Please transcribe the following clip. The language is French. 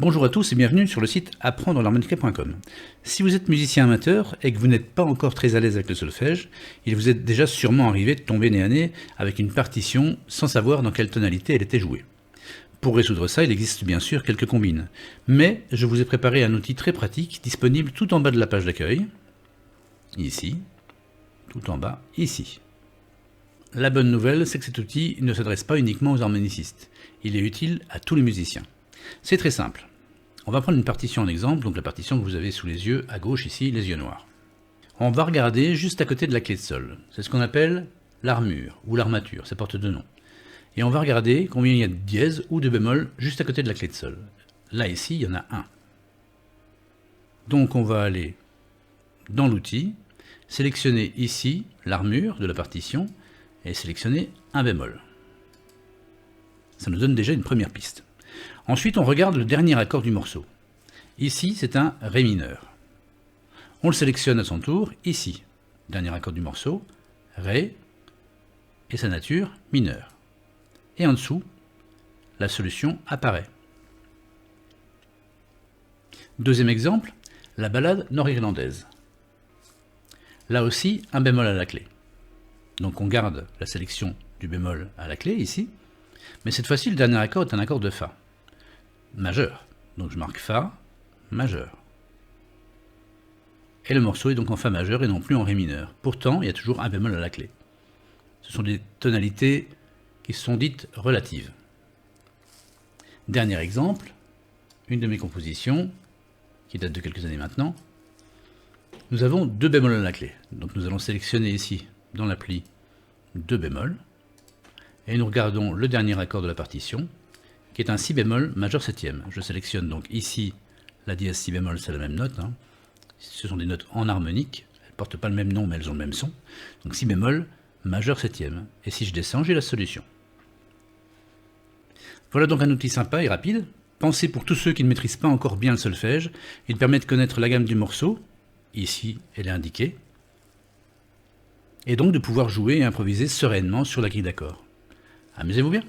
Bonjour à tous et bienvenue sur le site apprendre-l'harmonica.com. Si vous êtes musicien amateur et que vous n'êtes pas encore très à l'aise avec le solfège, il vous est déjà sûrement arrivé de tomber nez à nez avec une partition sans savoir dans quelle tonalité elle était jouée. Pour résoudre ça, il existe bien sûr quelques combines, mais je vous ai préparé un outil très pratique disponible tout en bas de la page d'accueil, ici, tout en bas, ici. La bonne nouvelle, c'est que cet outil ne s'adresse pas uniquement aux harmonicistes, il est utile à tous les musiciens. C'est très simple. On va prendre une partition en exemple, donc la partition que vous avez sous les yeux, à gauche ici, les yeux noirs. On va regarder juste à côté de la clé de sol. C'est ce qu'on appelle l'armure, ou l'armature, ça porte deux noms. Et on va regarder combien il y a de dièse ou de bémol juste à côté de la clé de sol. Là, ici, il y en a un. Donc on va aller dans l'outil, sélectionner ici l'armure de la partition, et sélectionner un bémol. Ça nous donne déjà une première piste. Ensuite, on regarde le dernier accord du morceau. Ici, c'est un Ré mineur. On le sélectionne à son tour, ici. Dernier accord du morceau, Ré, et sa nature, mineur. Et en dessous, la solution apparaît. Deuxième exemple, la ballade nord-irlandaise. Là aussi, un bémol à la clé. Donc on garde la sélection du bémol à la clé, ici. Mais cette fois-ci, le dernier accord est un accord de Fa. Majeur. Donc je marque Fa, majeur. Et le morceau est donc en Fa majeur et non plus en Ré mineur. Pourtant, il y a toujours un bémol à la clé. Ce sont des tonalités qui sont dites relatives. Dernier exemple, une de mes compositions, qui date de quelques années maintenant. Nous avons deux bémols à la clé. Donc nous allons sélectionner ici, dans l'appli, deux bémols. Et nous regardons le dernier accord de la partition, qui est un si bémol majeur septième. Je sélectionne donc ici la dièse si bémol, c'est la même note. Ce sont des notes en harmonique, elles ne portent pas le même nom mais elles ont le même son. Donc si bémol majeur septième. Et si je descends, j'ai la solution. Voilà donc un outil sympa et rapide, pensé pour tous ceux qui ne maîtrisent pas encore bien le solfège. Il permet de connaître la gamme du morceau, ici elle est indiquée, et donc de pouvoir jouer et improviser sereinement sur la grille d'accords. Amusez-vous bien!